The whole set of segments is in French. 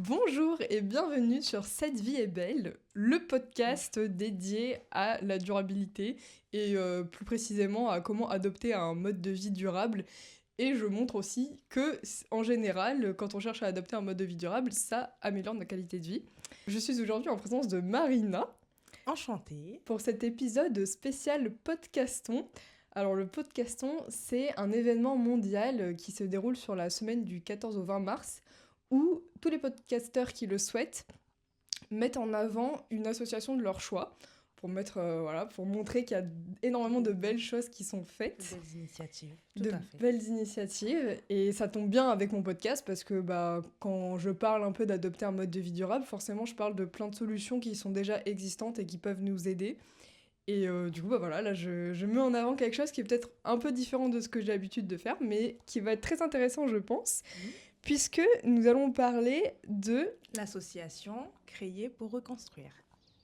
Bonjour et bienvenue sur Cette vie est belle, le podcast dédié à la durabilité et plus précisément à comment adopter un mode de vie durable. Et je montre aussi que, en général, quand on cherche à adopter un mode de vie durable, ça améliore notre qualité de vie. Je suis aujourd'hui en présence de Marina Enchantée. pour cet épisode spécial Podcaston. Alors le Podcaston, c'est un événement mondial qui se déroule sur la semaine du 14 au 20 mars où tous les podcasteurs qui le souhaitent mettent en avant une association de leur choix pour montrer qu'il y a énormément de belles choses qui sont faites. De belles initiatives, De tout à fait. belles initiatives. Et ça tombe bien avec mon podcast parce que quand je parle un peu d'adopter un mode de vie durable, forcément je parle de plein de solutions qui sont déjà existantes et qui peuvent nous aider. Et du coup, là, je mets en avant quelque chose qui est peut-être un peu différent de ce que j'ai l'habitude de faire, mais qui va être très intéressant, je pense, puisque nous allons parler de... L'association créée pour reconstruire.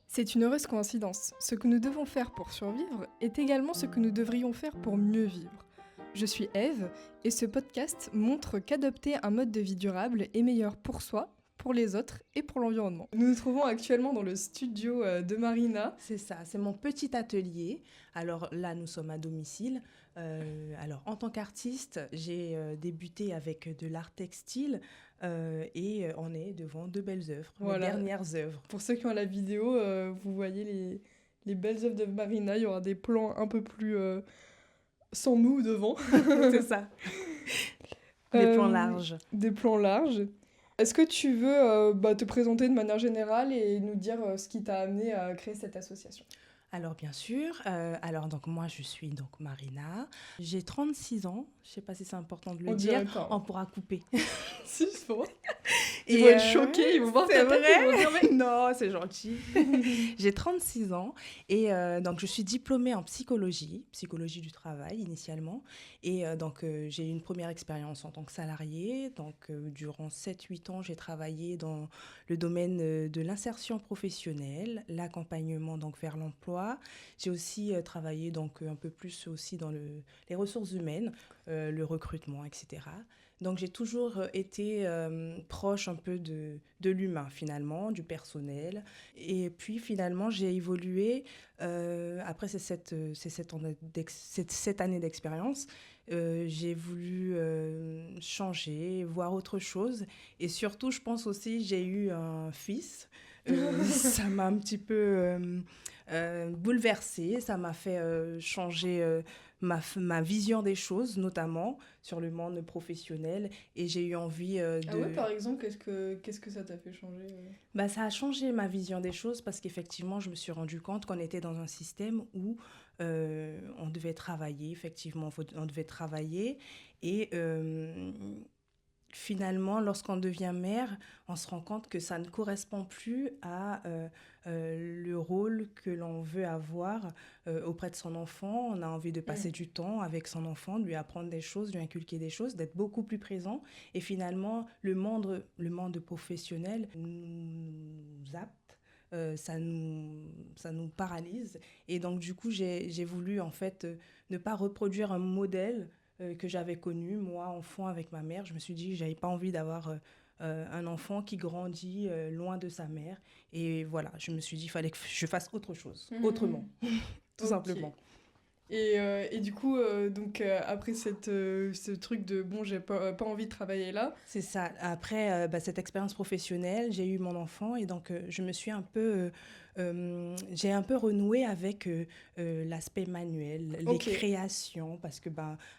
C'est une heureuse coïncidence. Ce que nous devons faire pour survivre est également ce que nous devrions faire pour mieux vivre. Je suis Eve, et ce podcast montre qu'adopter un mode de vie durable est meilleur pour soi, pour les autres et pour l'environnement. Nous nous trouvons actuellement dans le studio de Marina. C'est ça, c'est mon petit atelier. Alors là, nous sommes à domicile. Alors, en tant qu'artiste, j'ai débuté avec de l'art textile et on est devant de belles œuvres, mes dernières œuvres. Pour ceux qui ont la vidéo, vous voyez les belles œuvres de Marina. Il y aura des plans un peu plus sans nous devant. C'est ça. Des plans larges. Des plans larges. Est-ce que tu veux te présenter de manière générale et nous dire ce qui t'a amené à créer cette association ? Alors bien sûr, donc moi je suis donc Marina, j'ai 36 ans, je sais pas si c'est important de le dire, on pourra couper. Si, c'est bon. Ils vont être choqués, ils vont voir c'est ta tête, vrai. ils vont dire mais... Non, c'est gentil. J'ai 36 ans et donc je suis diplômée en psychologie du travail initialement et j'ai eu une première expérience en tant que salariée. Donc durant 7-8 ans, j'ai travaillé dans le domaine de l'insertion professionnelle, l'accompagnement donc vers l'emploi. J'ai aussi travaillé donc un peu plus aussi dans les ressources humaines, le recrutement, etc. Donc j'ai toujours été proche un peu de l'humain finalement, du personnel. Et puis finalement j'ai évolué, après ces 7 années d'expérience, j'ai voulu changer, voir autre chose. Et surtout je pense aussi j'ai eu un fils. Ça m'a un petit peu bouleversée, ça m'a fait changer ma vision des choses, notamment sur le monde professionnel. Et j'ai eu envie de... Ah ouais, par exemple, qu'est-ce que ça t'a fait changer Ça a changé ma vision des choses parce qu'effectivement, je me suis rendu compte qu'on était dans un système où on devait travailler, effectivement, on devait travailler. Et finalement, lorsqu'on devient mère, on se rend compte que ça ne correspond plus à le rôle que l'on veut avoir auprès de son enfant. On a envie de passer du temps avec son enfant, de lui apprendre des choses, de lui inculquer des choses, d'être beaucoup plus présent. Et finalement, le monde professionnel nous zappe. Ça nous paralyse. Et donc, du coup, j'ai voulu, en fait, ne pas reproduire un modèle que j'avais connu, moi, enfant, avec ma mère. Je me suis dit que je n'avais pas envie d'avoir un enfant qui grandit loin de sa mère. Et voilà, je me suis dit qu'il fallait que je fasse autre chose, autrement, tout simplement. Et du coup, après ce truc de « bon, j'ai pas envie de travailler là ». C'est ça. Après cette expérience professionnelle, j'ai eu mon enfant et donc je me suis j'ai un peu renoué avec l'aspect manuel, les créations, parce que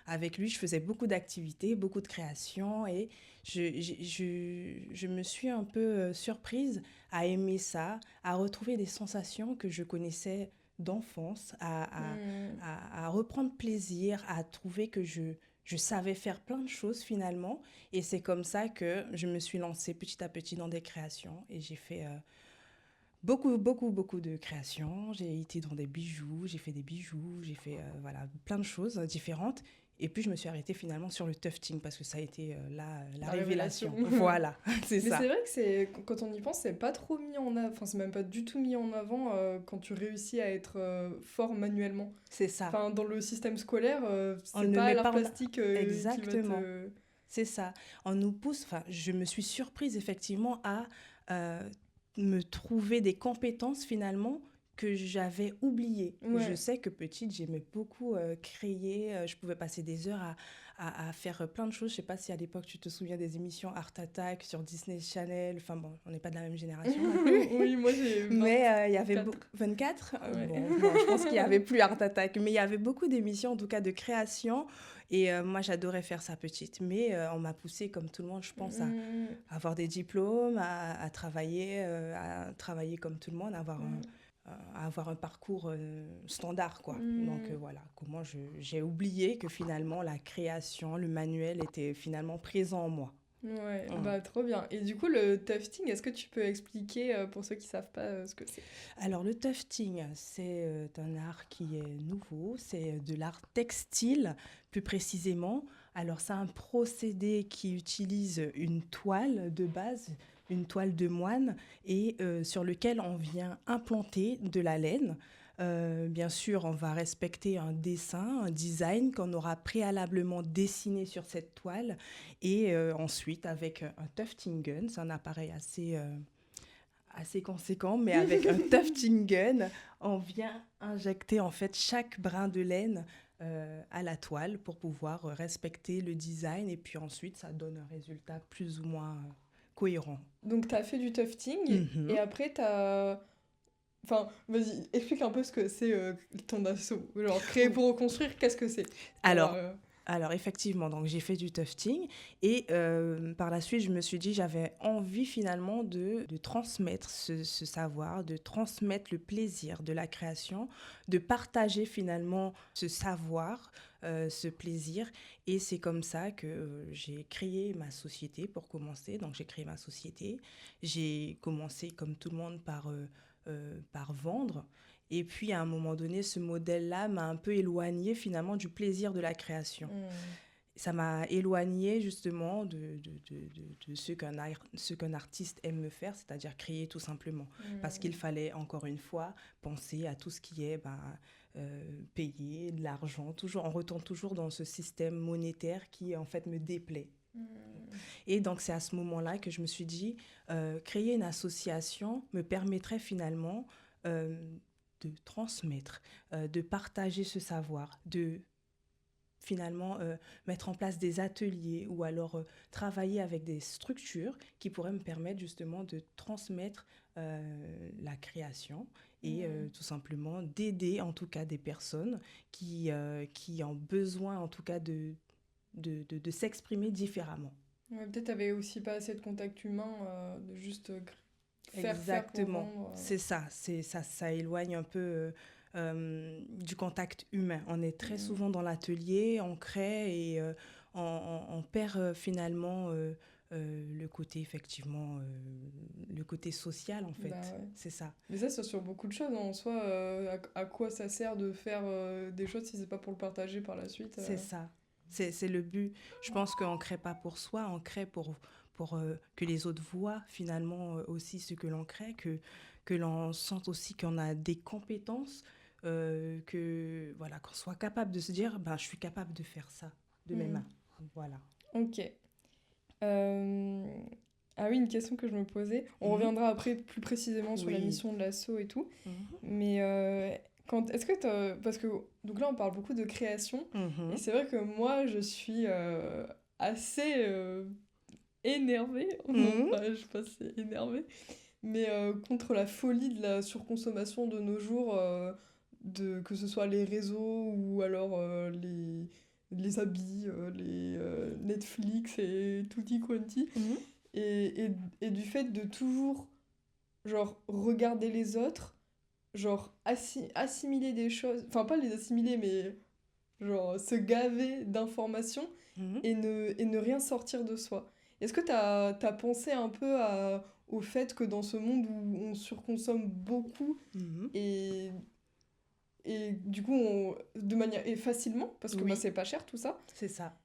avec lui, je faisais beaucoup d'activités, beaucoup de créations et je me suis un peu surprise à aimer ça, à retrouver des sensations que je connaissais d'enfance, à reprendre plaisir, à trouver que je savais faire plein de choses finalement. Et c'est comme ça que je me suis lancée petit à petit dans des créations. Et j'ai fait beaucoup de créations. J'ai été dans des bijoux, j'ai fait plein de choses différentes. Et puis je me suis arrêtée finalement sur le tufting parce que ça a été la révélation. Voilà, c'est ça. Mais c'est vrai que quand on y pense, c'est pas trop mis en avant, enfin c'est même pas du tout mis en avant quand tu réussis à être fort manuellement. C'est ça. Enfin dans le système scolaire, c'est pas l'art plastique qui va te... C'est ça. On nous pousse, enfin, je me suis surprise effectivement à euh, me trouver des compétences finalement que j'avais oubliées. Je Ouais. sais que petite, j'aimais beaucoup créer, je pouvais passer des heures à faire plein de choses. Je sais pas si à l'époque tu te souviens des émissions Art Attack sur Disney Channel, enfin bon, on n'est pas de la même génération non plus. Oui, moi j'ai Mais il y avait 24. 24. Ouais. Bon, non, je pense qu'il y avait plus Art Attack, mais il y avait beaucoup d'émissions, en tout cas de création. Et moi, j'adorais faire ça petite. Mais on m'a poussée, comme tout le monde, je pense, à Mm, avoir des diplômes, à travailler comme tout le monde, mm, à avoir un parcours standard, quoi. Donc mm. voilà, j'ai oublié que finalement, la création, le manuel était finalement présent en moi. Ouais, Mm. bah trop bien. Et du coup, le tufting, est-ce que tu peux expliquer pour ceux qui savent pas ce que c'est? Alors, le tufting, c'est un art qui est nouveau, c'est de l'art textile, plus précisément. Alors, c'est un procédé qui utilise une toile de base, une toile de moine, et sur lequel on vient implanter de la laine. Bien sûr, on va respecter un dessin, un design qu'on aura préalablement dessiné sur cette toile. Et ensuite, avec un tufting gun, c'est un appareil assez conséquent, mais avec un tufting gun, on vient injecter en fait chaque brin de laine à la toile pour pouvoir respecter le design et puis ensuite ça donne un résultat plus ou moins cohérent. Donc, t'as fait du tufting et Mhm. après, t'as. Enfin, vas-y, explique un peu ce que c'est ton assaut. Genre, créer pour reconstruire, qu'est-ce que c'est? Genre, Alors, alors effectivement, donc j'ai fait du tufting et par la suite, je me suis dit, j'avais envie finalement de transmettre ce savoir, de transmettre le plaisir de la création, de partager finalement ce savoir, ce plaisir. Et c'est comme ça que j'ai créé ma société pour commencer. Donc j'ai créé ma société. J'ai commencé comme tout le monde par vendre. Et puis, à un moment donné, ce modèle-là m'a un peu éloignée finalement du plaisir de la création. hmm, Ça m'a éloignée justement de ce qu'un artiste aime me faire, c'est-à-dire créer tout simplement. Parce qu'il hmm, fallait, encore une fois, penser à tout ce qui est payer de l'argent. Toujours, on retourne toujours dans ce système monétaire qui, en fait, me déplaît. hmm, Et donc, c'est à ce moment-là que je me suis dit, créer une association me permettrait finalement euh, de transmettre, de partager ce savoir, de finalement mettre en place des ateliers ou alors travailler avec des structures qui pourraient me permettre justement de transmettre la création et hmm. tout simplement d'aider en tout cas des personnes qui ont besoin en tout cas de s'exprimer différemment. Ouais, peut-être t'avais aussi pas assez de contact humain, de juste faire pour Exactement, vendre. c'est ça, ça éloigne un peu du contact humain. On est très Hmm. souvent dans l'atelier, on crée et on perd finalement le côté effectivement, le côté social en Bah fait, ouais. c'est ça. Mais ça, c'est sur beaucoup de choses, hein. En soi, à quoi ça sert de faire des choses si c'est pas pour le partager par la suite C'est ça. C'est le but. Je pense qu'on ne crée pas pour soi, on crée pour que les autres voient finalement aussi ce que l'on crée, que l'on sente aussi qu'on a des compétences, que voilà, qu'on soit capable de se dire, ben, je suis capable de faire ça de mes Hmm. mains. Voilà. Ok. Euh, Ah oui, une question que je me posais. On Mhm. reviendra après plus précisément sur la Oui. mission de l'assaut et tout. Mhm. Mais est-ce que parce que donc là on parle beaucoup de création et Mhm. c'est vrai que moi je suis assez énervée. Non, Mhm. pas, je sais pas si c'est énervée, mais contre la folie de la surconsommation de nos jours, que ce soit les réseaux ou alors les habits, les Netflix et tutti quanti. Mhm. Et, et, et du fait de toujours, genre, regarder les autres, genre, assimiler des choses, enfin, pas les assimiler, mais genre, se gaver d'informations Mhm. et ne rien sortir de soi. Est-ce que t'as pensé un peu au fait que dans ce monde où on surconsomme beaucoup Mhm. et, et du coup, de manière, et facilement, parce que bah, Oui, c'est pas cher tout ça, c'est ça.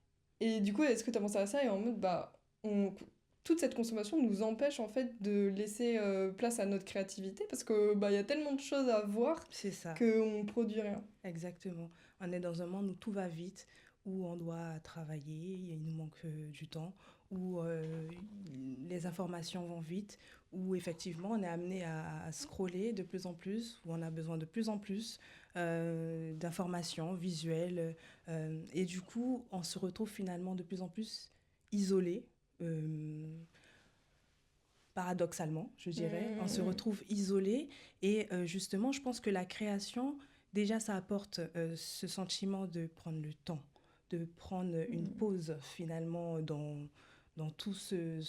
et du coup, est-ce que tu as pensé à ça et en mode, bah, toute cette consommation nous empêche en fait de laisser place à notre créativité parce que bah, il y a tellement de choses à voir C'est ça. qu'on produit rien. Exactement. On est dans un monde où tout va vite, où on doit travailler, il nous manque du temps, où les informations vont vite, où effectivement on est amené à scroller de plus en plus, où on a besoin de plus en plus d'informations visuelles. Et du coup, on se retrouve finalement de plus en plus isolé. Paradoxalement, je dirais, on se Mmh. retrouve isolé et justement, je pense que la création, déjà, ça apporte ce sentiment de prendre le temps, de prendre une Mmh. pause finalement dans tout ce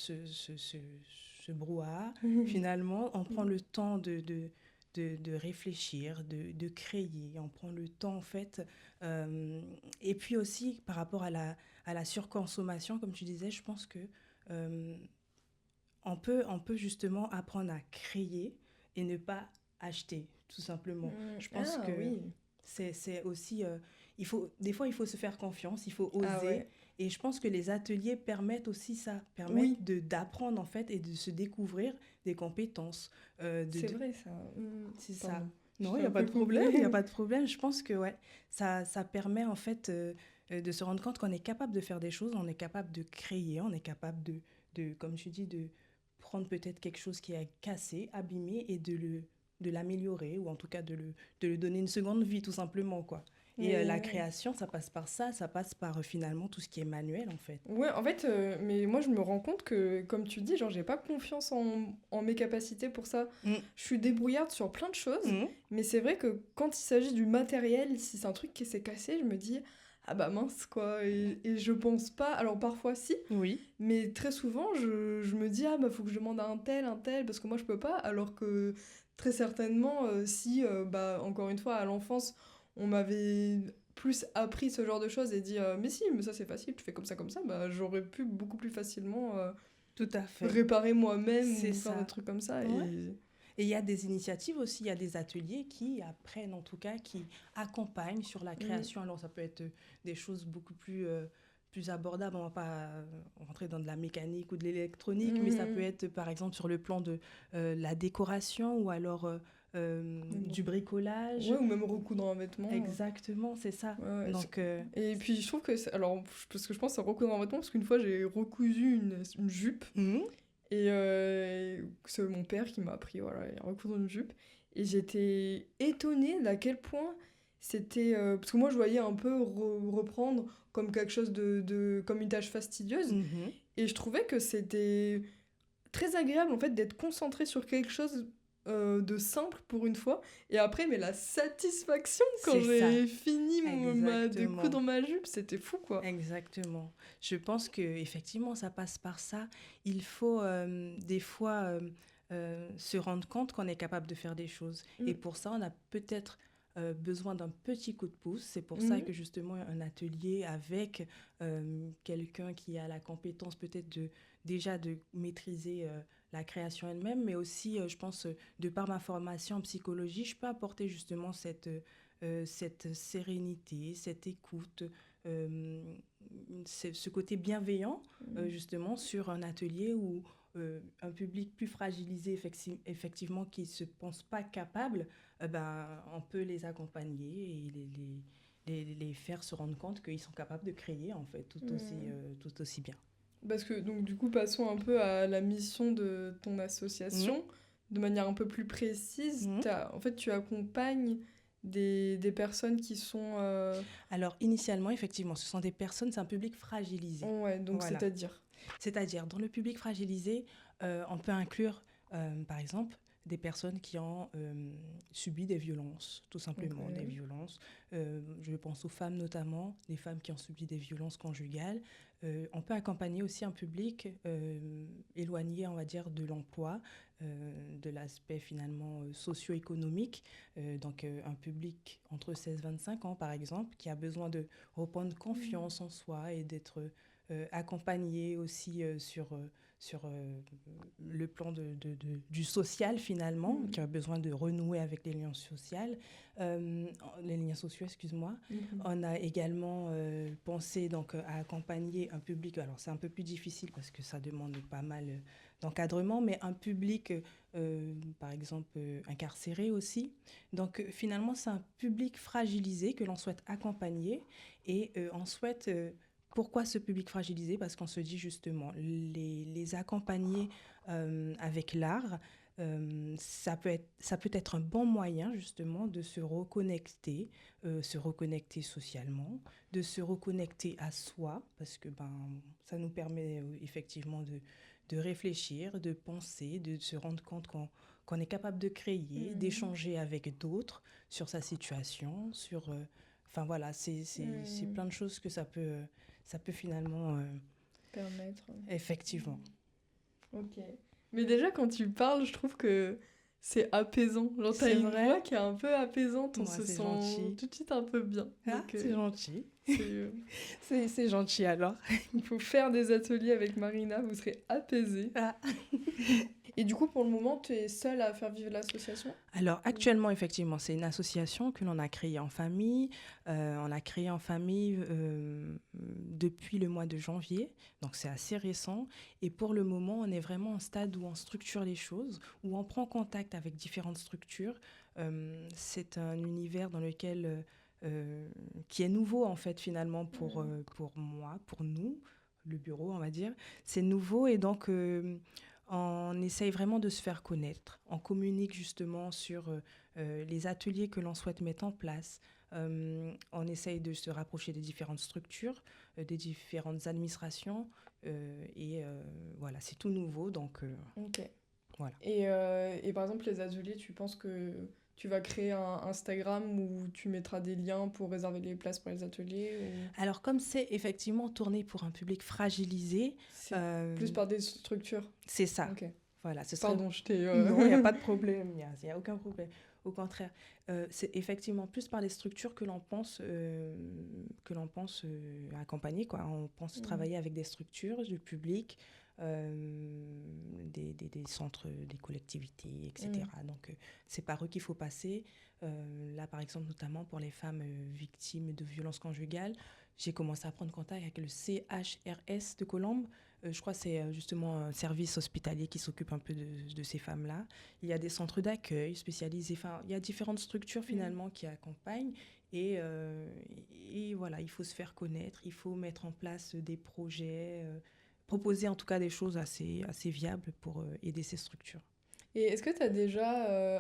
brouhaha. Mmh. Finalement, on prend le temps de réfléchir, de créer, on prend le temps en fait. Et puis aussi, par rapport à la surconsommation, comme tu disais, je pense que euh, on peut justement apprendre à créer et ne pas acheter, tout simplement. Je pense Ah que oui. c'est aussi... des fois, il faut se faire confiance, il faut Ah oser. ouais. Et je pense que les ateliers permettent aussi ça, Oui, permettent d'apprendre en fait et de se découvrir des compétences. c'est vrai ça. C'est ça. Pardon, je Non, il t'ai n'y un a pas peu de problème, il n'y a coupé. pas de problème. Je pense que ouais, ça permet en fait de se rendre compte qu'on est capable de faire des choses, on est capable de créer, on est capable comme tu dis, de prendre peut-être quelque chose qui est cassé, abîmé et de l'améliorer ou en tout cas de le donner une seconde vie tout simplement quoi. Et la Mais création, ça passe par ça passe par finalement tout ce qui est manuel en fait. ouais, en fait, mais moi je me rends compte que, comme tu dis, genre j'ai pas confiance en mes capacités pour ça. Mm, Je suis débrouillarde sur plein de choses, mm, mais c'est vrai que quand il s'agit du matériel, si c'est un truc qui s'est cassé, je me dis, ah bah mince quoi, et je pense pas, alors parfois si, oui, mais très souvent je me dis, ah bah faut que je demande à un tel, parce que moi je peux pas, alors que très certainement, si, bah encore une fois, à l'enfance, on m'avait plus appris ce genre de choses et dit mais si, mais ça c'est facile, tu fais comme ça, bah j'aurais pu beaucoup plus facilement tout à fait. réparer moi-même C'est ou faire des ça. trucs comme ça. Ouais. Et Et il y a des initiatives aussi, il y a des ateliers qui apprennent, en tout cas, qui accompagnent sur la mm, création. Alors, ça peut être des choses beaucoup plus abordables. On ne va pas rentrer dans de la mécanique ou de l'électronique, mais ça peut mm, être, par exemple, sur le plan de la décoration ou alors mm. du bricolage. Ouais, ou même recoudre un vêtement. Exactement, c'est ça. Ouais, ouais, Donc, et puis je trouve que alors parce que je pense que ça recoudre un vêtement parce qu'une fois j'ai recousu une jupe. mhm, Et c'est mon père qui m'a appris voilà, à recoudre une jupe. Et j'étais étonnée d'à quel point c'était... parce que moi, je voyais un peu reprendre comme quelque chose comme une tâche fastidieuse. mhm, Et je trouvais que c'était très agréable, en fait, d'être concentré sur quelque chose de simple pour une fois. Et après, mais la satisfaction quand c'est ça, j'ai fini de exactement. coudre ma jupe, c'était fou, quoi. Exactement. Je pense que effectivement ça passe par ça. Il faut des fois se rendre compte qu'on est capable de faire des choses. Et Mm. pour ça, on a peut-être besoin d'un petit coup de pouce. C'est pour ça Mhm. que justement un atelier avec quelqu'un qui a la compétence peut-être déjà de maîtriser la création elle-même, mais aussi, je pense, de par ma formation en psychologie, je peux apporter justement cette sérénité, cette écoute, euh, ce côté bienveillant, Mm. justement, sur un atelier où un public plus fragilisé, effectivement, qui ne se pense pas capable, ben, on peut les accompagner et les faire se rendre compte qu'ils sont capables de créer, en fait, Mm. tout aussi bien. Parce que, donc, du coup, passons un peu à la mission de ton Mhm. association. De manière un peu plus précise, Mhm. en fait, tu accompagnes des personnes qui sont... Alors, initialement, effectivement, ce sont des personnes, c'est un public fragilisé. Ouais, donc Voilà. c'est-à-dire... C'est-à-dire, dans le public fragilisé, on peut inclure, par exemple, des personnes qui ont subi des violences, tout Ok. simplement, des violences. Je pense aux femmes notamment, les femmes qui ont subi des violences conjugales. On peut accompagner aussi un public éloigné, on va dire, de l'emploi, de l'aspect finalement socio-économique. Donc, un public entre 16 et 25 ans, par exemple, qui a besoin de reprendre Mm. confiance en soi et d'être accompagné aussi sur le plan du social finalement, qui a besoin de renouer avec les liens sociaux, excuse-moi. On a également pensé donc à accompagner un public. Alors c'est un peu plus difficile parce que ça demande pas mal d'encadrement, mais un public par exemple incarcéré aussi. Donc finalement c'est un public fragilisé que l'on souhaite accompagner et on souhaite pourquoi ce public fragilisé? Parce qu'on se dit justement, les accompagner avec l'art, ça peut être un bon moyen justement de se reconnecter socialement, de se reconnecter à soi, parce que ça nous permet effectivement de réfléchir, de penser, de se rendre compte qu'on est capable de créer, d'échanger avec d'autres sur sa situation, enfin voilà, c'est plein de choses que ça peut finalement permettre. Effectivement. Ok. Mais déjà, quand tu parles, je trouve que c'est apaisant. Genre, t'as C'est une vrai. voix qui est un peu apaisante, on Moi, se c'est sent gentil. tout de suite un peu bien. Ah, Donc, c'est gentil. c'est C'est gentil alors. il faut faire des ateliers avec Marina, vous serez apaisés. Ah. Et du coup, pour le moment, tu es seule à faire vivre l'association? Alors, actuellement, effectivement, c'est une association que l'on a créée en famille. On l'a créée en famille depuis le mois de janvier, donc c'est assez récent. Et pour le moment, on est vraiment au stade où on structure les choses, où on prend contact avec différentes structures. C'est un univers dans lequel, qui est nouveau, en fait, finalement, pour moi, pour nous, le bureau, on va dire. C'est nouveau et donc... on essaye vraiment de se faire connaître. On communique justement sur les ateliers que l'on souhaite mettre en place. On essaye de se rapprocher des différentes structures, des différentes administrations. Et voilà, c'est tout nouveau. Donc, Ok. voilà. Et par exemple, les ateliers, tu penses que tu vas créer un Instagram où tu mettras des liens pour réserver les places pour les ateliers Alors, comme c'est effectivement tourné pour un public fragilisé... C'est plus par des structures. C'est ça. Ok. Voilà, Pardon, je t'ai... Non, il n'y a pas de problème, il n'y a aucun problème. Au contraire, c'est effectivement plus par les structures que l'on pense accompagner, quoi. On pense travailler avec des structures, du public, des centres, des collectivités, etc. Donc, c'est par eux qu'il faut passer. Là, par exemple, notamment pour les femmes victimes de violences conjugales, j'ai commencé à prendre contact avec le CHRS de Colombes. Je crois que c'est justement un service hospitalier qui s'occupe un peu de ces femmes-là. Il y a des centres d'accueil spécialisés. Enfin, il y a différentes structures finalement qui accompagnent. Et voilà, il faut se faire connaître, il faut mettre en place des projets, proposer en tout cas des choses assez viables pour aider ces structures. Et est-ce que tu as déjà,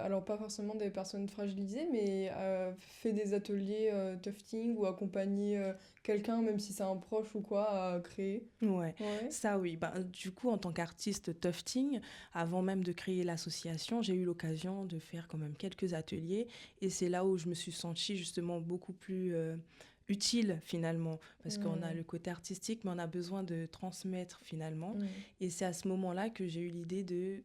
alors pas forcément des personnes fragilisées, mais fait des ateliers tufting ou accompagné quelqu'un, même si c'est un proche ou quoi, à créer? Ouais, ça oui. Du coup, en tant qu'artiste tufting, avant même de créer l'association, j'ai eu l'occasion de faire quand même quelques ateliers. Et c'est là où je me suis sentie justement beaucoup plus utile finalement. Parce qu'on a le côté artistique, mais on a besoin de transmettre finalement. Et c'est à ce moment-là que j'ai eu l'idée de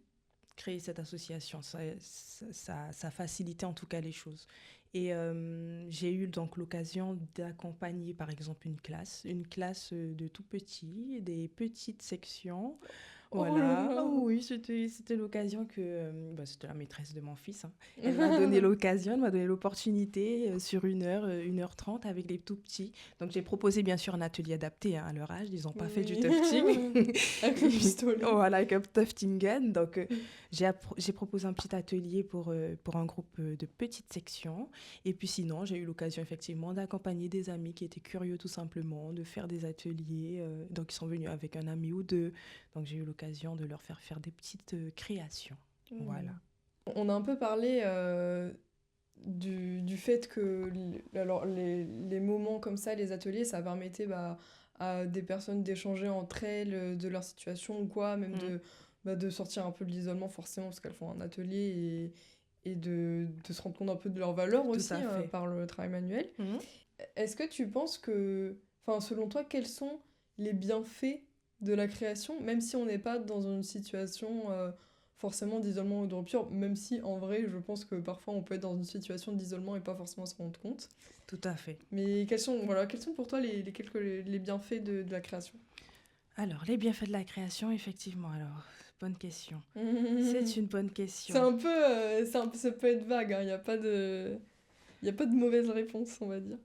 créer cette association. Ça facilitait en tout cas les choses. Et j'ai eu donc l'occasion d'accompagner par exemple une classe de tout petits, des petites sections. Voilà, oui, c'était l'occasion que... c'était la maîtresse de mon fils. Hein. Elle m'a donné l'occasion, elle m'a donné l'opportunité sur 1h30 avec les tout petits. Donc j'ai proposé bien sûr un atelier adapté à leur âge, ils n'ont pas fait du tufting. Avec le pistolet. Voilà, avec un tufting gun. Donc j'ai proposé un petit atelier pour un groupe de petites sections. Et puis sinon, j'ai eu l'occasion effectivement d'accompagner des amis qui étaient curieux tout simplement, de faire des ateliers. Donc ils sont venus avec un ami ou deux. Donc j'ai eu l'occasion de leur faire des petites créations. Voilà. On a un peu parlé du fait que les moments comme ça, les ateliers, ça permettait à des personnes d'échanger entre elles de leur situation ou quoi, même de sortir un peu de l'isolement forcément parce qu'elles font un atelier et de se rendre compte un peu de leur valeur aussi par le travail manuel. Est-ce que tu penses que, enfin selon toi, quels sont les bienfaits de la création, même si on n'est pas dans une situation forcément d'isolement ou de rupture, même si en vrai je pense que parfois on peut être dans une situation d'isolement et pas forcément se rendre compte. Tout à fait. Mais quels sont pour toi les bienfaits de la création? Alors, les bienfaits de la création, effectivement. Alors, bonne question. C'est une bonne question. Ça peut être vague, hein. Il y a pas de mauvaise réponse, on va dire.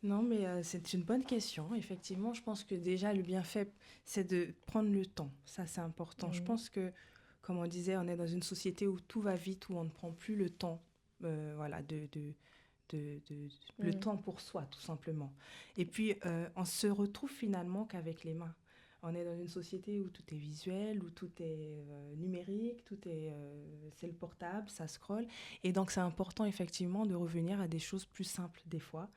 Non, mais c'est une bonne question. Effectivement, je pense que déjà, le bienfait, c'est de prendre le temps. Ça, c'est important. Je Mhm. pense que, comme on disait, on est dans une société où tout va vite, où on ne prend plus le temps, voilà, le Mhm. temps pour soi, tout simplement. Et puis, on se retrouve finalement qu'avec les mains. On est dans une société où tout est visuel, où tout est numérique, c'est le portable, ça scrolle. Et donc, c'est important effectivement de revenir à des choses plus simples des fois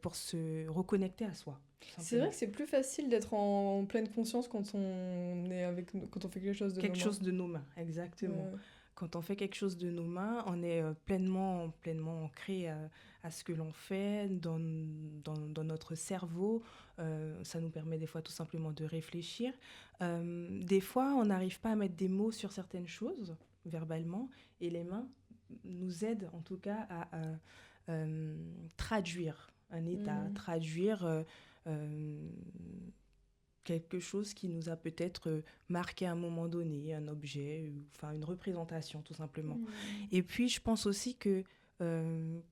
pour se reconnecter à soi, tout C'est vrai simplement. que c'est plus facile d'être en pleine conscience quand on fait quelque chose de nos Quelque mains. chose de nos mains, exactement. Ouais. Quand on fait quelque chose de nos mains, on est pleinement ancré à ce que l'on fait dans notre cerveau. Ça nous permet des fois tout simplement de réfléchir. Des fois, on n'arrive pas à mettre des mots sur certaines choses verbalement et les mains nous aident en tout cas à traduire un état, Mhm. traduire quelque chose qui nous a peut-être marqué à un moment donné, un objet, enfin une représentation tout simplement. Mhm. Et puis je pense aussi que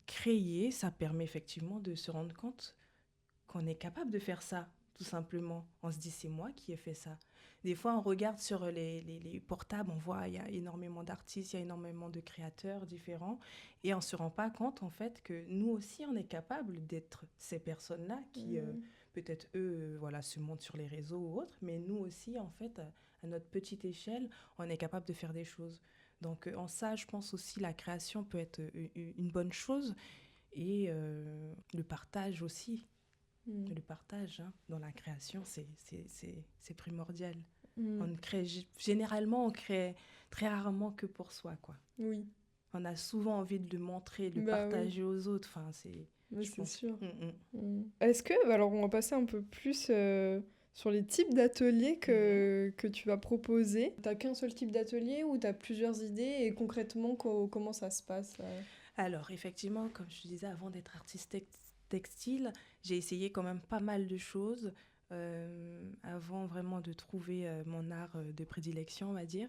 créer, ça permet effectivement de se rendre compte qu'on est capable de faire ça, tout simplement. On se dit, c'est moi qui ai fait ça. Des fois, on regarde sur les portables, on voit, il y a énormément d'artistes, il y a énormément de créateurs différents, et on ne se rend pas compte, en fait, que nous aussi, on est capable d'être ces personnes-là qui, Mhm. peut-être, eux, voilà, se montrent sur les réseaux ou autres, mais nous aussi, en fait, à notre petite échelle, on est capable de faire des choses. Donc, en ça, je pense aussi, la création peut être une bonne chose, et le partage aussi. Mhm. Le partage hein, dans la création, c'est primordial. Mhm. Généralement, on crée très rarement que pour soi, quoi. Oui, On a souvent envie de le montrer, de le bah oui, partager aux autres. Enfin, c'est, mais je c'est pense. sûr. Mm, mm. Est-ce que, alors on va passer un peu plus sur les types d'ateliers Mhm. que tu vas proposer. T'as qu'un seul type d'atelier ou t'as plusieurs idées et concrètement comment ça se passe Alors, effectivement, comme je disais, avant d'être artiste textile, j'ai essayé quand même pas mal de choses avant vraiment de trouver mon art de prédilection, on va dire.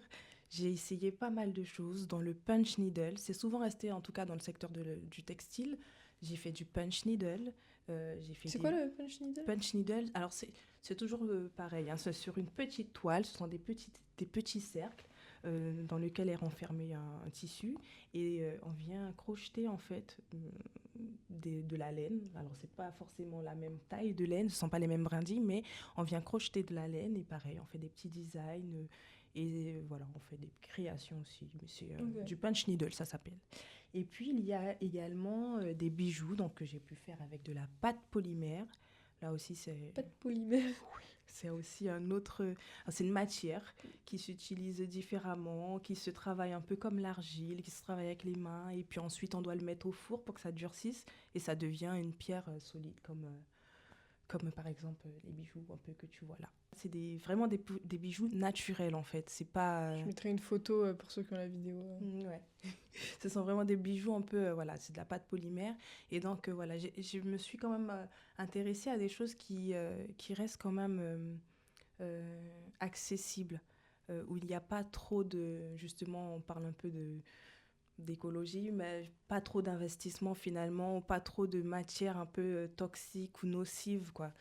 J'ai essayé pas mal de choses dans le punch needle. C'est souvent resté, en tout cas, dans le secteur du textile. J'ai fait du punch needle. J'ai fait C'est quoi des le punch needle? punch needle. Alors, c'est toujours pareil. Hein. C'est sur une petite toile. Ce sont des petits cercles dans lesquels est renfermé un tissu et on vient crocheter en fait de la laine. Alors c'est pas forcément la même taille de laine, ce sont pas les mêmes brindilles, mais on vient crocheter de la laine et pareil, on fait des petits designs et voilà, on fait des créations aussi. Mais c'est Ok. du punch needle, ça s'appelle. Et puis il y a également des bijoux donc que j'ai pu faire avec de la pâte polymère. Là aussi Pas de polymère. c'est aussi un autre, c'est une matière qui s'utilise différemment, qui se travaille un peu comme l'argile, qui se travaille avec les mains, et puis ensuite on doit le mettre au four pour que ça durcisse, et ça devient une pierre solide, comme par exemple les bijoux un peu que tu vois là. C'est vraiment des bijoux naturels en fait, c'est pas... Je mettrai une photo pour ceux qui ont la vidéo. Ouais. Ce sont vraiment des bijoux un peu, voilà, c'est de la pâte polymère. Et donc, voilà, je me suis quand même intéressée à des choses qui restent quand même accessibles, où il n'y a pas trop de, justement, on parle un peu d'écologie, mais pas trop d'investissement finalement, pas trop de matières un peu toxiques ou nocives, quoi.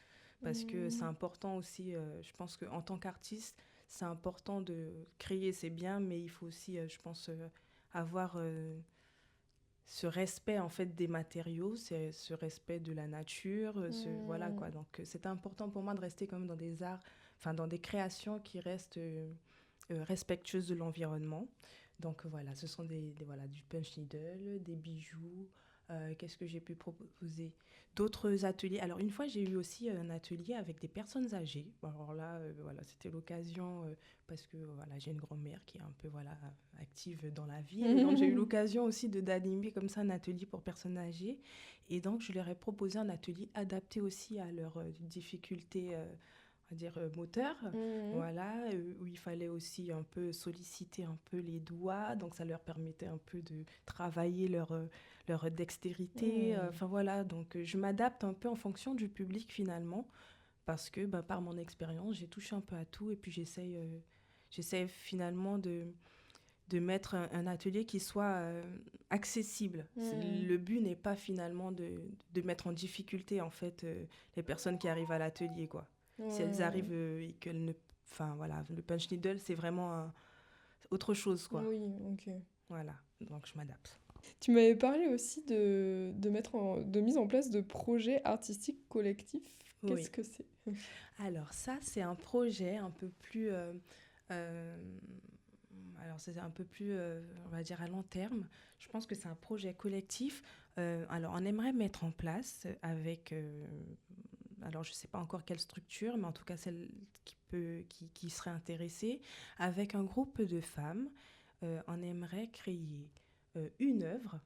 Parce que c'est Mm. important aussi, je pense qu'en tant qu'artiste, c'est important de créer, c'est bien, mais il faut aussi, je pense, avoir ce respect en fait des matériaux, ce respect de la nature, voilà Mm. quoi. Donc c'est important pour moi de rester quand même dans des arts, enfin dans des créations qui restent respectueuses de l'environnement. Donc voilà, ce sont voilà, du punch needle, des bijoux. Qu'est-ce que j'ai pu proposer? D'autres ateliers. Alors une fois, j'ai eu aussi un atelier avec des personnes âgées. Alors là, voilà, c'était l'occasion parce que voilà, j'ai une grand-mère qui est un peu voilà active dans la ville et donc j'ai eu l'occasion aussi d'animer comme ça un atelier pour personnes âgées et donc je leur ai proposé un atelier adapté aussi à leurs difficultés on va dire moteurs, Mm. voilà, où il fallait aussi un peu solliciter un peu les doigts, donc ça leur permettait un peu de travailler leur dextérité, Mm. enfin voilà, donc je m'adapte un peu en fonction du public finalement, parce que par mon expérience, j'ai touché un peu à tout et puis j'essaie finalement de mettre un atelier qui soit accessible. Le but n'est pas finalement de mettre en difficulté en fait les personnes qui arrivent à l'atelier, quoi. Si elles arrivent et qu'elles ne... Enfin voilà, le punch needle, c'est vraiment autre chose, quoi. Oui, ok. Voilà, donc je m'adapte. Tu m'avais parlé aussi de mise en place de projets artistiques collectifs. Qu'est-ce Oui. que c'est? Alors ça, c'est un projet un peu plus... alors c'est un peu plus, on va dire, à long terme. Je pense que c'est un projet collectif. Alors on aimerait mettre en place avec... alors je ne sais pas encore quelle structure, mais en tout cas celle qui serait intéressée, avec un groupe de femmes, on aimerait créer une œuvre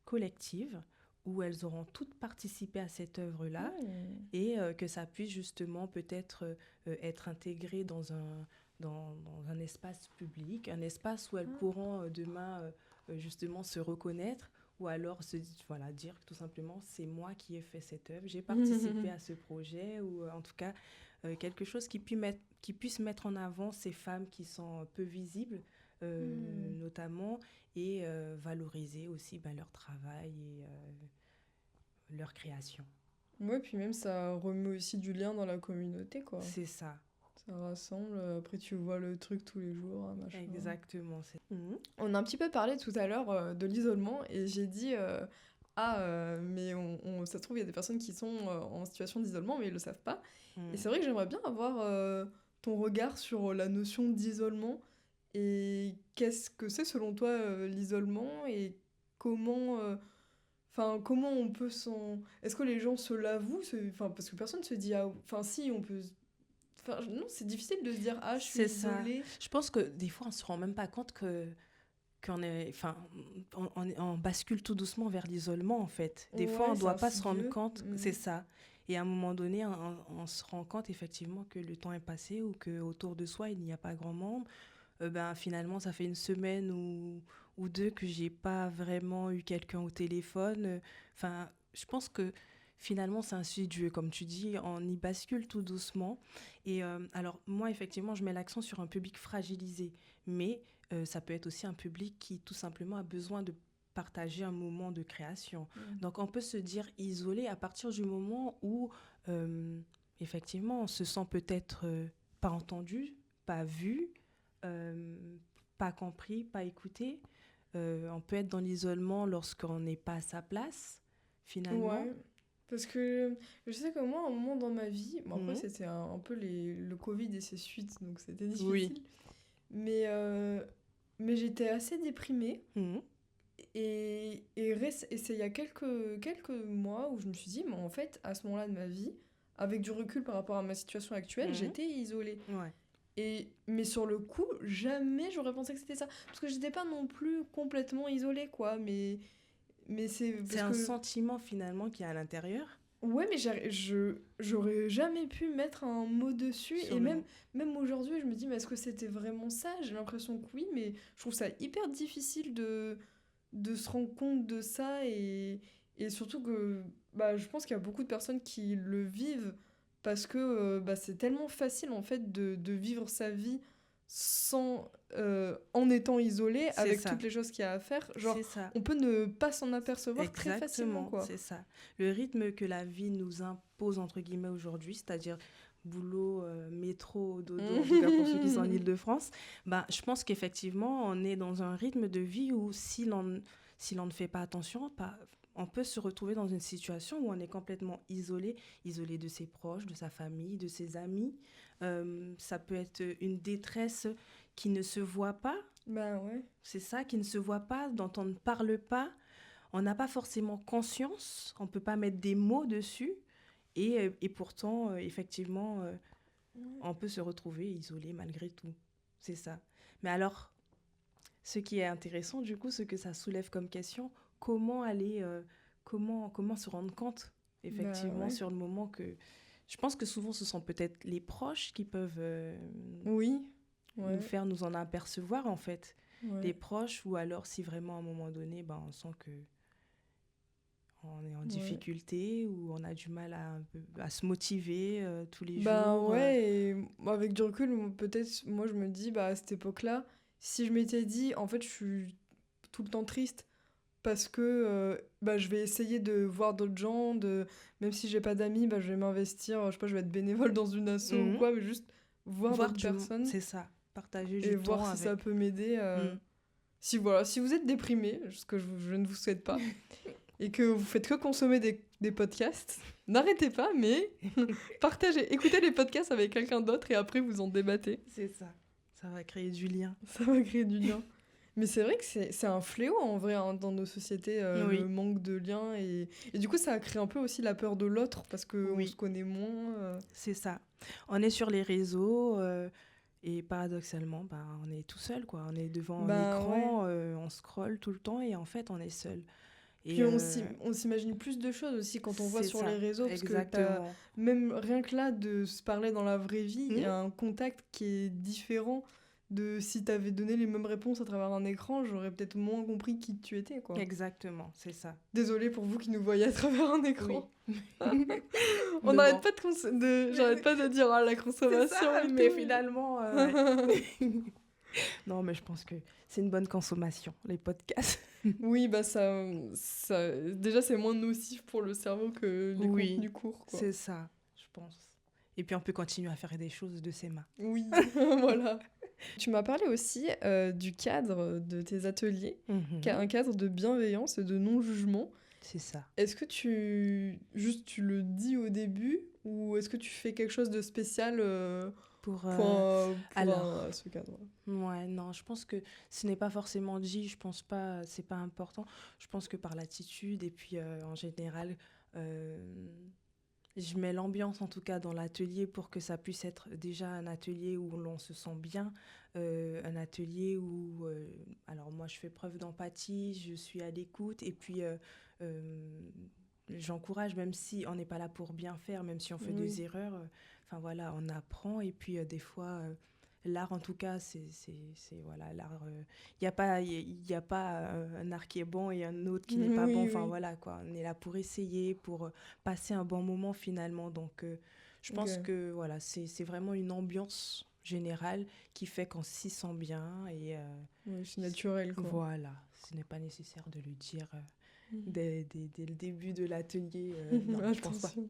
collective où elles auront toutes participé à cette œuvre-là et que ça puisse justement peut-être être intégré dans un espace public, un espace où elles pourront demain justement se reconnaître ou alors voilà, dire tout simplement c'est moi qui ai fait cette œuvre, j'ai participé à ce projet ou en tout cas quelque chose qui puisse mettre en avant ces femmes qui sont peu visibles notamment et valoriser aussi leur travail et leur création. Ouais, puis même ça remet aussi du lien dans la communauté, quoi. C'est ça. Ça rassemble, après tu vois le truc tous les jours, machin. Exactement. On a un petit peu parlé tout à l'heure de l'isolement et j'ai dit mais ça se trouve il y a des personnes qui sont en situation d'isolement mais ils le savent pas. Et c'est vrai que j'aimerais bien avoir ton regard sur la notion d'isolement et qu'est-ce que c'est selon toi l'isolement et comment comment on peut s'en... Est-ce que les gens se l'avouent? Parce que personne se dit ah enfin si on peut... Enfin, non, c'est difficile de se dire ah je suis isolée. Je pense que des fois on se rend même pas compte qu'on est, enfin, on bascule tout doucement vers l'isolement en fait. Des fois on doit pas se rendre compte, c'est ça. Et à un moment donné, on se rend compte effectivement que le temps est passé ou que autour de soi il n'y a pas grand monde. Finalement ça fait une semaine ou deux que j'ai pas vraiment eu quelqu'un au téléphone. Enfin, je pense que finalement, c'est insidieux, comme tu dis, on y bascule tout doucement. Et alors, moi, effectivement, je mets l'accent sur un public fragilisé, mais ça peut être aussi un public qui, tout simplement, a besoin de partager un moment de création. Donc, on peut se dire isolé à partir du moment où, effectivement, on se sent peut-être pas entendu, pas vu, pas compris, pas écouté. On peut être dans l'isolement lorsqu'on n'est pas à sa place, finalement. Ouais. Parce que je sais que moi, à un moment dans ma vie, bon après c'était un peu le Covid et ses suites, donc c'était difficile. Oui. Mais j'étais assez déprimée. Et c'est il y a quelques mois où je me suis dit, mais en fait, à ce moment-là de ma vie, avec du recul par rapport à ma situation actuelle, j'étais isolée. Ouais. Mais sur le coup, jamais j'aurais pensé que c'était ça. Parce que j'étais pas non plus complètement isolée, quoi. Mais c'est un sentiment finalement qui est à l'intérieur. Ouais, mais j'aurais jamais pu mettre un mot dessus. Et même aujourd'hui, je me dis, mais est-ce que c'était vraiment ça? J'ai l'impression que oui, mais je trouve ça hyper difficile de se rendre compte de ça. Et surtout que je pense qu'il y a beaucoup de personnes qui le vivent parce que c'est tellement facile en fait de vivre sa vie sans en étant isolé avec toutes les choses qu'il y a à faire, genre on peut ne pas s'en apercevoir très facilement, quoi. C'est ça, le rythme que la vie nous impose entre guillemets aujourd'hui, c'est-à-dire boulot, métro, dodo, en tout cas pour ceux qui sont en Île-de-France, je pense qu'effectivement on est dans un rythme de vie où si l'on ne fait pas attention, on peut se retrouver dans une situation où on est complètement isolé de ses proches, de sa famille, de ses amis. Ça peut être une détresse qui ne se voit pas. Ouais. C'est ça, qui ne se voit pas, dont on ne parle pas. On n'a pas forcément conscience, on ne peut pas mettre des mots dessus. Et pourtant, effectivement, on peut se retrouver isolé malgré tout. C'est ça. Mais alors, ce qui est intéressant, du coup, ce que ça soulève comme question, comment se rendre compte, effectivement, sur le moment que... Je pense que souvent, ce sont peut-être les proches qui peuvent nous faire nous en apercevoir, en fait. Les proches, ou alors si vraiment, à un moment donné, on sent que on est en Ouais. difficulté, où on a du mal à se motiver tous les Bah jours. ouais, et moi, avec du recul, peut-être, moi je me dis, bah à cette époque-là, si je m'étais dit, en fait, je suis tout le temps triste parce que bah, je vais essayer de voir d'autres gens, même si j'ai pas d'amis, bah, je vais m'investir, je sais pas, je vais être bénévole dans une asso ou Mhm. quoi, mais juste voir Voir d'autres personnes c'est ça, partager et du voir temps si ça avec. peut m'aider. Mm. Si voilà, si vous êtes déprimé, ce que je ne vous souhaite pas, et que vous faites que consommer des podcasts, n'arrêtez pas, mais partagez, écoutez les podcasts avec quelqu'un d'autre et après vous en débattez. C'est ça. Ça va créer du lien. Ça va créer du lien. Mais c'est vrai que c'est un fléau en vrai hein, dans nos sociétés, le Oui, manque de lien. Et du coup, ça crée un peu aussi la peur de l'autre parce qu'on se oui, connaît moins. c'est ça. On est sur les réseaux et paradoxalement, bah, on est tout seul, quoi. On est devant un Ben ouais. écran, on scrolle tout le temps et en fait, on est seul. Et Puis on s'imagine plus de choses aussi quand on voit c'est sur les ça, réseaux parce que exactement. même rien que là de se parler dans la vraie vie, il y Hmm. a un contact qui est différent de si t'avais donné les mêmes réponses à travers un écran, j'aurais peut-être moins compris qui tu étais, quoi. Exactement, c'est ça. Désolée pour vous qui nous voyez à travers un Oui. écran. On Mais n'arrête bon, pas j'arrête pas de dire ah, la c'est consommation ça, et mais tout. finalement, non, mais je pense que c'est une bonne consommation, les podcasts. Oui, bah déjà c'est moins nocif pour le cerveau que les Oui, contenus courts, quoi. c'est ça, je pense. Et puis on peut continuer à faire des choses de ses mains. Oui, voilà. Tu m'as parlé aussi du cadre de tes ateliers, Mhm. un cadre de bienveillance et de non-jugement. C'est ça. Est-ce que tu le dis au début ou est-ce que tu fais quelque chose de spécial Pour, alors, ce cadre? ouais, non, je pense que ce n'est pas forcément dit, je pense pas, c'est pas important. Je pense que par l'attitude et puis en général, euh, je mets l'ambiance en tout cas dans l'atelier pour que ça puisse être déjà un atelier où l'on se sent bien, un atelier où, alors moi je fais preuve d'empathie, je suis à l'écoute et puis euh, j'encourage même si on n'est pas là pour bien faire, même si on fait Oui. des erreurs, enfin voilà, on apprend et puis des fois l'art en tout cas voilà l'art il n'y a pas un art qui est bon et un autre qui n'est pas bon, Oui, enfin oui. voilà quoi, on est là pour essayer pour passer un bon moment finalement, donc je pense Ok. que voilà c'est vraiment une ambiance générale qui fait qu'on s'y sent bien et Oui, c'est naturel, quoi. voilà, ce n'est pas nécessaire de le dire Mhm. dès le début de l'atelier, non je pense pas. Attention.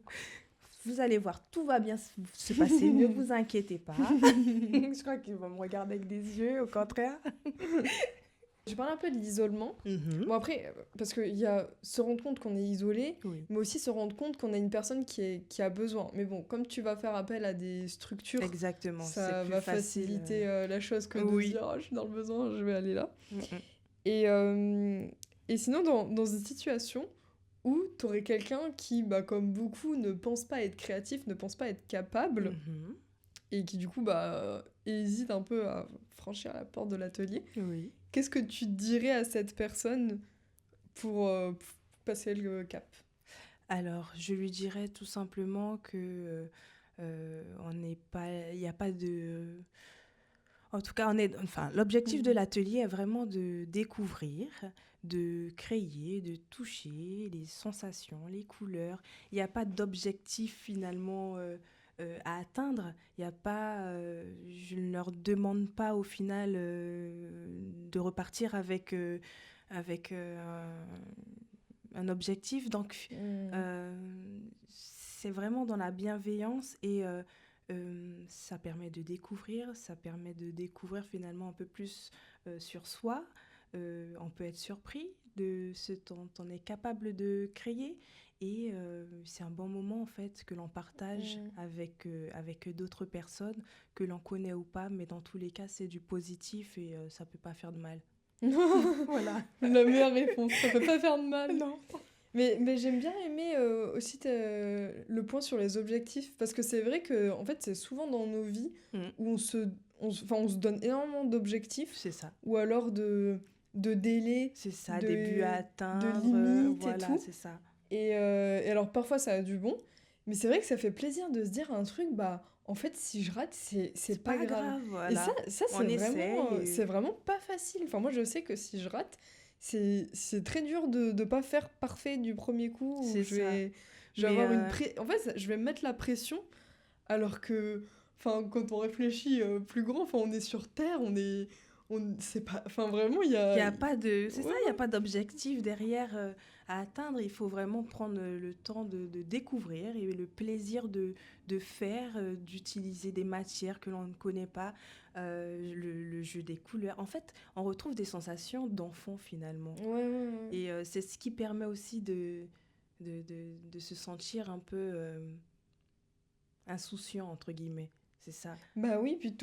Vous allez voir, tout va bien se passer, ne vous inquiétez pas. Je crois qu'il va me regarder avec des yeux, au contraire. Je parle un peu de l'isolement. Mhm. Bon après, parce qu'il y a se rendre compte qu'on est isolé, Oui, mais aussi se rendre compte qu'on a une personne qui a besoin. Mais bon, comme tu vas faire appel à des structures, exactement, c'est ça plus va facile. faciliter la chose que de se Oui. dire ah, je suis dans le besoin, je vais aller là. Mhm. Et, et sinon, dans une situation où tu aurais quelqu'un qui, bah, comme beaucoup, ne pense pas être créatif, ne pense pas être capable, Mhm. et qui du coup hésite un peu à franchir la porte de l'atelier, Oui. qu'est-ce que tu dirais à cette personne pour passer le cap? Alors, je lui dirais tout simplement que on n'est pas, il n'y a pas de. En tout cas, enfin, l'objectif de Mhm. l'atelier est vraiment de découvrir, de créer, de toucher les sensations, les couleurs. Il n'y a pas d'objectif finalement à atteindre. Il y a pas, je ne leur demande pas au final de repartir avec un objectif. Donc, Mhm. euh, c'est vraiment dans la bienveillance et ça permet de découvrir finalement un peu plus sur soi. On peut être surpris de ce dont on est capable de créer et c'est un bon moment en fait que l'on partage Mhm. avec d'autres personnes, que l'on connaît ou pas, mais dans tous les cas c'est du positif et ça peut pas faire de mal. Voilà. La meilleure réponse, ça peut pas faire de mal. Non. Mais j'aime bien aimer aussi le point sur les objectifs, parce que c'est vrai que en fait, c'est souvent dans nos vies Mm. où on se donne énormément d'objectifs, C'est ça. ou alors de délais, C'est ça, des buts à de atteindre, limites et voilà, tout. c'est ça. Et alors parfois ça a du bon, mais c'est vrai que ça fait plaisir de se dire un truc, bah en fait si je rate, c'est C'est pas pas grave. grave, Et ça, voilà. ça On essaye. c'est vraiment pas facile. Enfin moi je sais que si je rate, c'est très dur de ne pas faire parfait du premier coup. Où C'est je ça. vais, je vais Mais avoir en fait, je vais me mettre la pression alors que, enfin, quand on réfléchit plus grand, enfin, on est sur Terre, c'est pas, enfin, vraiment, il y il a, y a pas de, c'est ça, il y a ouais, pas d'objectif derrière à atteindre. Il faut vraiment prendre le temps de découvrir et le plaisir de faire, d'utiliser des matières que l'on ne connaît pas, le jeu des couleurs. En fait, on retrouve des sensations d'enfant finalement. ouais, ouais, ouais. Et c'est ce qui permet aussi de se sentir un peu insouciant, entre guillemets. C'est ça. Bah oui, puis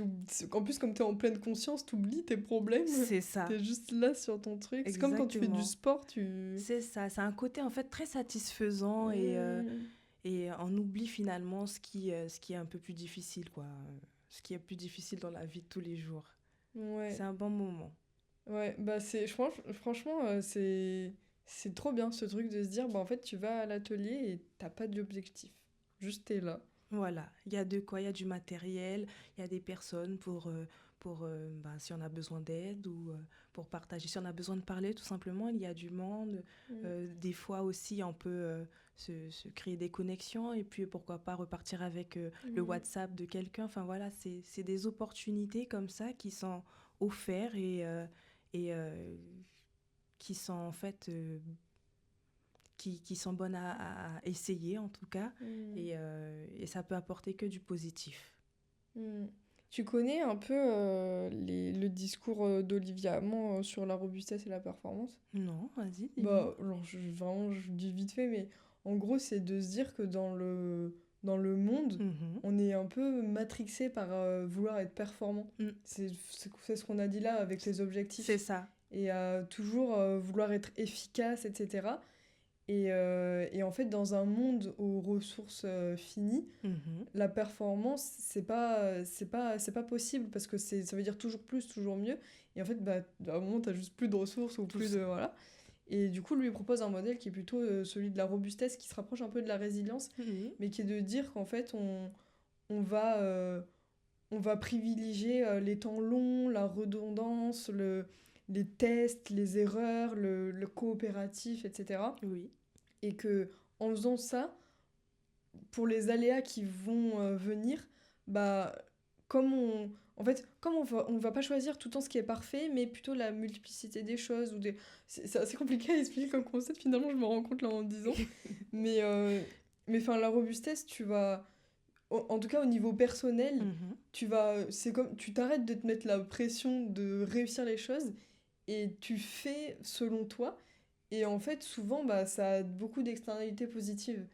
en plus, comme t'es en pleine conscience, t'oublies tes problèmes. C'est ça, T'es juste là sur ton truc. C'est comme quand tu fais du exactement. sport, tu... C'est ça. C'est un côté en fait très satisfaisant Mmh. et on oublie finalement ce qui est un peu plus difficile, quoi. Ce qui est plus difficile dans la vie de tous les jours. Ouais, C'est un bon moment. ouais, bah franchement, c'est trop bien ce truc de se dire, bah en fait, tu vas à l'atelier et t'as pas d'objectif. Juste t'es là. Voilà, il y a de quoi, il y a du matériel, il y a des personnes ben, si on a besoin d'aide ou pour partager, si on a besoin de parler, tout simplement, il y a du monde. Mm. Des fois aussi, on peut se créer des connexions et puis pourquoi pas repartir avec le Mm. WhatsApp de quelqu'un. Enfin voilà, c'est des opportunités comme ça qui sont offertes et qui sont en fait qui sont bonnes à essayer en tout cas, Mm. et ça peut apporter que du positif. Mm. Tu connais un peu le discours d'Olivia Hamon sur la robustesse et la performance? Non, vas-y, dis-moi. Bah, alors, vraiment, je dis vite fait, mais en gros, c'est de se dire que dans le monde, Mhm. on est un peu matrixé par vouloir être performant. Mm. C'est ce qu'on a dit là avec les C'est objectifs. ça. Et toujours vouloir être efficace, etc. Et en fait, dans un monde aux ressources finies, Mhm. la performance, c'est pas possible parce que ça veut dire toujours plus, toujours mieux. Et en fait, bah, à un moment, tu juste plus de ressources ou Tout plus de. ça. Voilà. Et du coup, lui il propose un modèle qui est plutôt celui de la robustesse, qui se rapproche un peu de la résilience, Oui. mais qui est de dire qu'en fait, on va, on va privilégier les temps longs, la redondance, les tests, les erreurs, le coopératif, etc. Oui. Et que en faisant ça, pour les aléas qui vont venir, bah, comme on va pas choisir tout le temps ce qui est parfait, mais plutôt la multiplicité des choses. C'est assez compliqué à expliquer comme concept, finalement, je me rends compte là en le disant. Mais, enfin, la robustesse, tu vas. En tout cas, au niveau personnel, Mhm. c'est comme. Tu t'arrêtes de te mettre la pression de réussir les choses et tu fais selon toi. Et en fait, souvent, bah, ça a beaucoup d'externalités positives.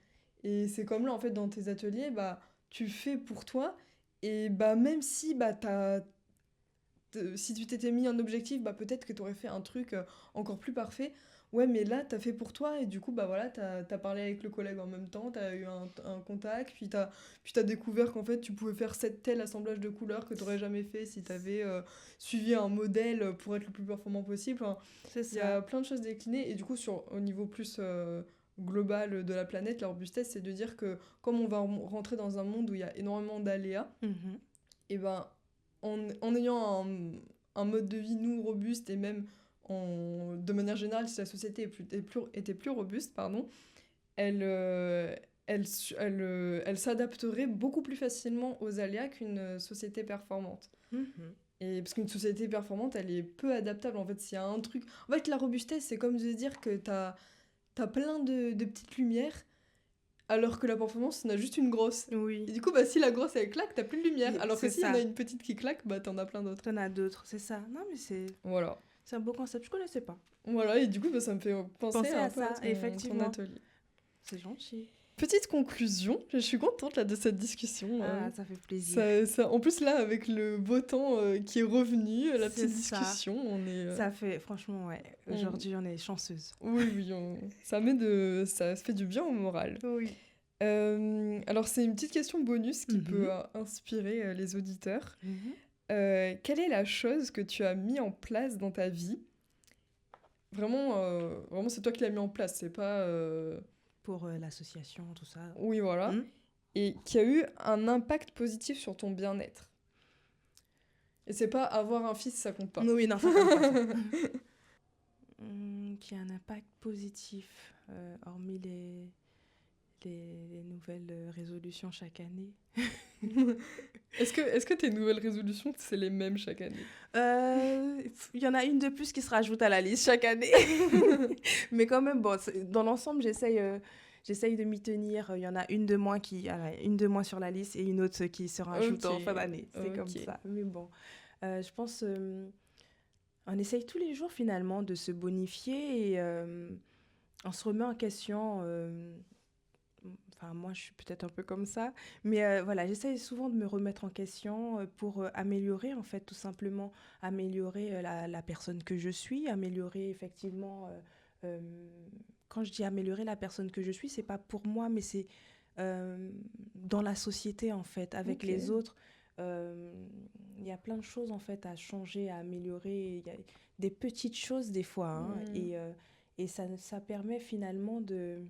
Et c'est comme là, en fait, dans tes ateliers, bah, tu fais pour toi. Et bah, même si bah, si tu t'étais mis un objectif, bah, peut-être que tu aurais fait un truc encore plus parfait. Ouais, mais là, t'as fait pour toi. Et du coup, bah voilà, t'as parlé avec le collègue en même temps, t'as eu un contact. Puis t'as découvert qu'en fait, tu pouvais faire tel assemblage de couleurs que t'aurais jamais fait si t'avais suivi un modèle pour être le plus performant possible. Enfin, C'est il y ça. a plein de choses déclinées et du coup au niveau plus global de la planète, la robustesse, c'est de dire que comme on va rentrer dans un monde où il y a énormément d'aléas, Mhm. et ben en ayant un mode de vie nous robuste et même de manière générale si la société était plus robuste, pardon, elle, elle s'adapterait beaucoup plus facilement aux aléas qu'une société performante. Mhm. Et parce qu'une société performante, elle est peu adaptable. En fait, s'il y a un truc. En fait, la robustesse, c'est comme de dire que t'as plein de petites lumières, alors que la performance, t'en as juste une grosse. Oui. Et du coup, bah, si la grosse, elle claque, t'as plus de lumière. Alors que C'est s'il y en a ça. une petite qui claque, bah, t'en as plein d'autres. T'en as d'autres, c'est ça. Non, mais Voilà. c'est un beau concept. Je connaissais pas. Voilà, et du coup, bah, ça me fait penser Pensez un à peu à ça, ton effectivement. atelier. C'est gentil. Petite conclusion, je suis contente là de cette discussion. Ah, ça fait plaisir. En plus là, avec le beau temps qui est revenu, la C'est petite ça. discussion, on est... Ça fait, franchement, ouais. on- Aujourd'hui, on est chanceuse. Oui, oui, ça fait du bien au moral. Oui. Alors c'est une petite question bonus qui Mhm. peut inspirer les auditeurs. Mhm. Quelle est la chose que tu as mis en place dans ta vie? Vraiment, vraiment c'est toi qui l'as mis en place, c'est pas... Pour l'association, tout ça. Oui, voilà. Hmm. Et qui a eu un impact positif sur ton bien-être. Et c'est pas avoir un fils, ça compte pas. Oui, non, ça compte pas, ça. qui a un impact positif, hormis les nouvelles résolutions chaque année. Est-ce que tes nouvelles résolutions, c'est les mêmes chaque année? Il y en a une de plus qui se rajoute à la liste chaque année. Mais quand même, bon, dans l'ensemble, j'essaye de m'y tenir. Il y en a une de moins une de moins sur la liste et une autre qui se rajoute en fin d'année. C'est comme ça. Mais bon, je pense, on essaye tous les jours finalement de se bonifier et on se remet en question. Enfin, moi, je suis peut-être un peu comme ça. Mais voilà, j'essaye souvent de me remettre en question pour améliorer, en fait, tout simplement. Améliorer la personne que je suis, améliorer effectivement... euh, quand je dis améliorer la personne que je suis, c'est pas pour moi, mais c'est dans la société, en fait, avec les autres. Il y a plein de choses, en fait, à changer, à améliorer. Il y a des petites choses, des fois. Hein, et ça permet finalement de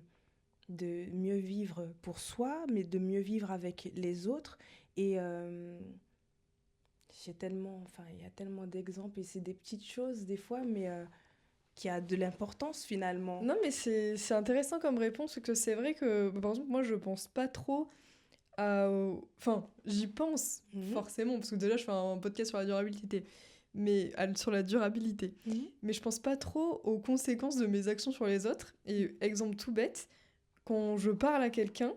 mieux vivre pour soi, mais de mieux vivre avec les autres. Et il y a tellement d'exemples, et c'est des petites choses des fois, mais qui a de l'importance finalement. Non, mais c'est intéressant comme réponse, parce que c'est vrai que, bah, par exemple, moi, je pense pas trop à... Enfin, j'y pense forcément, parce que déjà, je fais un podcast sur la durabilité. Sur la durabilité. Mais je pense pas trop aux conséquences de mes actions sur les autres. Et exemple tout bête, quand je parle à quelqu'un,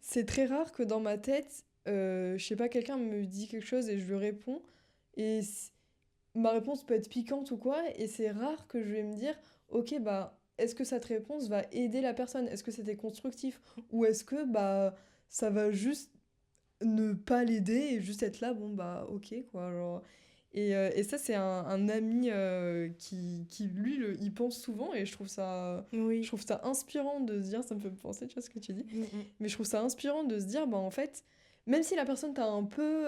c'est très rare que dans ma tête, je sais pas, quelqu'un me dit quelque chose et je lui réponds. Et ma réponse peut être piquante ou quoi, et c'est rare que je vais me dire, ok, bah, est-ce que cette réponse va aider la personne? Est-ce que c'était constructif? Ou est-ce que, bah, ça va juste ne pas l'aider et juste être là, bon, bah, ok, quoi, genre... Et ça, c'est un ami qui lui, il pense souvent, et je trouve ça inspirant de se dire, ça me fait penser, tu vois ce que tu dis, mais je trouve ça inspirant de se dire, bah, en fait, même si la personne t'a un peu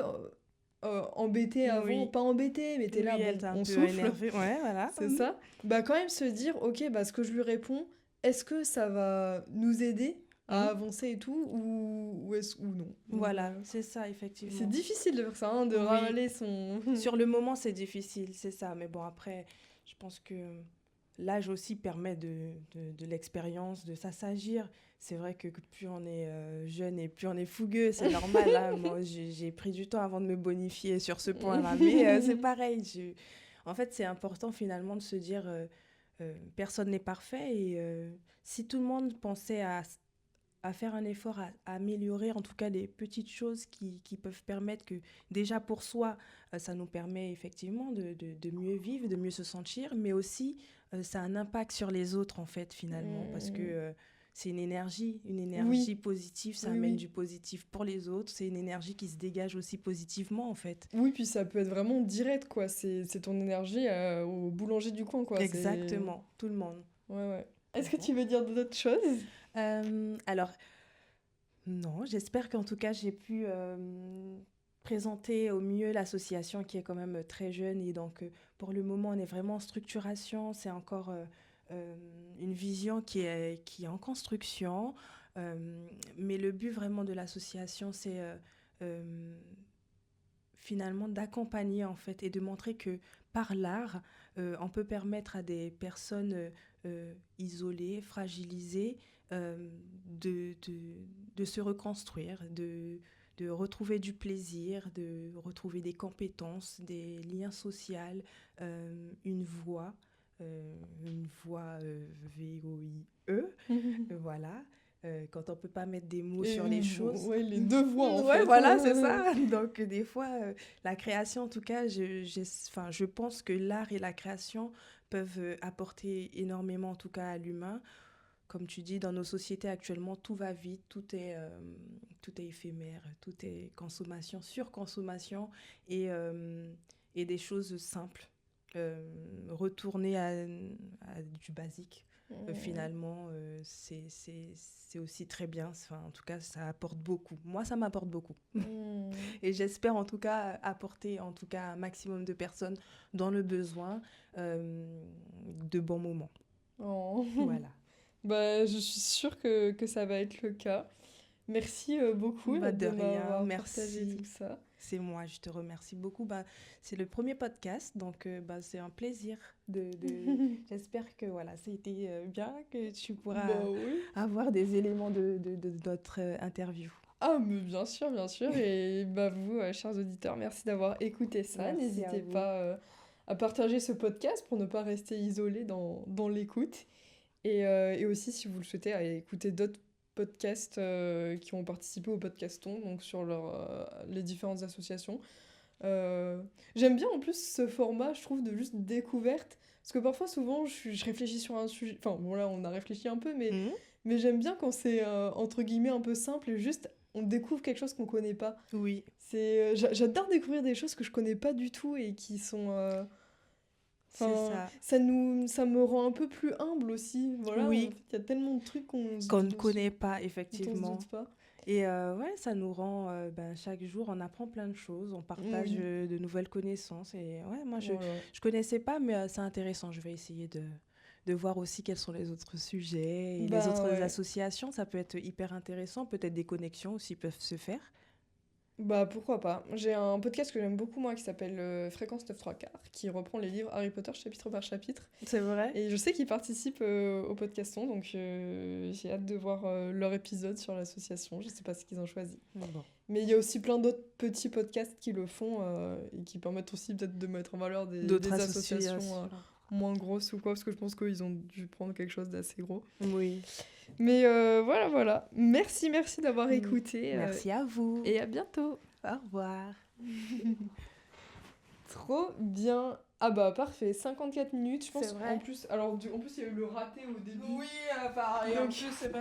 embêté avant, pas embêté, mais t'es là, bon, elle t'a un on peu souffle, énervé. Ouais, voilà. c'est ça, bah, quand même se dire, ok, bah, ce que je lui réponds, est-ce que ça va nous aider à avancer et tout, ou non. Voilà, c'est ça, effectivement. C'est difficile de faire ça, hein, de ravaler son... Sur le moment, c'est difficile, c'est ça. Mais bon, après, je pense que l'âge aussi permet de l'expérience, de s'assagir. C'est vrai que plus on est jeune et plus on est fougueux, c'est normal. Hein. Moi, j'ai pris du temps avant de me bonifier sur ce point-là. Mais c'est pareil. En fait, c'est important finalement de se dire personne n'est parfait. Et si tout le monde pensait à faire un effort à améliorer en tout cas les petites choses qui peuvent permettre que déjà pour soi, ça nous permet effectivement de mieux vivre, de mieux se sentir, mais aussi ça a un impact sur les autres en fait finalement, parce que c'est une énergie positive, ça amène du positif pour les autres, c'est une énergie qui se dégage aussi positivement en fait. Oui, puis ça peut être vraiment direct quoi, c'est ton énergie au boulanger du coin quoi. Exactement, tout le monde. Ouais. Est-ce que tu veux dire d'autres choses? Alors, non, j'espère qu'en tout cas, j'ai pu présenter au mieux l'association qui est quand même très jeune. Et donc, pour le moment, on est vraiment en structuration. C'est encore une vision qui est en construction. Mais le but vraiment de l'association, c'est finalement d'accompagner en fait et de montrer que par l'art, on peut permettre à des personnes isolées, fragilisées, de se reconstruire, de retrouver du plaisir, de retrouver des compétences, des liens sociaux, une voix VOIE, voilà. Quand on peut pas mettre des mots sur les choses. Ouais, les deux voix en fait. Ouais, voilà, c'est ça. Donc des fois, la création, en tout cas, je pense que l'art et la création peuvent apporter énormément, en tout cas, à l'humain. Comme tu dis, dans nos sociétés actuellement, tout va vite, tout est éphémère, tout est consommation, surconsommation et des choses simples. Retourner à du basique. Finalement, c'est aussi très bien. Enfin, en tout cas, ça apporte beaucoup. Moi, ça m'apporte beaucoup. Et j'espère en tout cas apporter en tout cas un maximum de personnes dans le besoin de bons moments. Voilà. Bah, je suis sûre que ça va être le cas. Merci beaucoup de de rien, m'avoir merci. partagé tout ça. C'est moi, je te remercie beaucoup. Bah, c'est le premier podcast, donc bah, c'est un plaisir J'espère que voilà, c'était bien, que tu pourras Bah oui. avoir des éléments de notre interview. Ah, mais bien sûr, bien sûr. Et bah vous, chers auditeurs, merci d'avoir écouté ça. Merci à N'hésitez vous. pas à partager ce podcast pour ne pas rester isolé dans l'écoute. Et aussi, si vous le souhaitez, à écouter d'autres podcasts qui ont participé au podcaston, donc sur les différentes associations. J'aime bien en plus ce format, je trouve, de juste découverte. Parce que parfois, souvent, je réfléchis sur un sujet. Enfin, bon, là, on a réfléchi un peu, Mhm. mais j'aime bien quand c'est entre guillemets un peu simple et juste on découvre quelque chose qu'on connaît pas. Oui, J'adore découvrir des choses que je connais pas du tout et qui sont. c'est Enfin, ça. ça me rend un peu plus humble aussi. Voilà, en Oui, fait, il y a tellement de trucs qu'on ne connaît pas, dont on se effectivement. doute pas. Et ouais, ça nous rend, ben, chaque jour, on apprend plein de choses, on partage Oui, de nouvelles connaissances. Et ouais, moi, voilà. je connaissais pas, mais c'est intéressant. Je vais essayer de voir aussi quels sont les autres sujets et les Bah autres ouais. associations. Ça peut être hyper intéressant. Peut-être des connexions aussi peuvent se faire. Bah pourquoi pas. J'ai un podcast que j'aime beaucoup moi qui s'appelle Fréquence 9 3 quarts, qui reprend les livres Harry Potter chapitre par chapitre. C'est vrai? Et je sais qu'ils participent au podcaston, donc j'ai hâte de voir leur épisode sur l'association. Je sais pas ce qu'ils ont choisi. Bon. Mais il y a aussi plein d'autres petits podcasts qui le font et qui permettent aussi peut-être de mettre en valeur D'autres des associations associations. moins grosses ou quoi, parce que je pense qu'ils ont dû prendre quelque chose d'assez gros. Oui. Mais voilà, voilà. Merci d'avoir écouté Merci à vous. et à bientôt. Au revoir. Trop bien. Ah bah parfait, 54 minutes, je pense. C'est vrai. En plus, alors en plus il y a eu le raté au début. pareil. Donc, En plus, c'est pas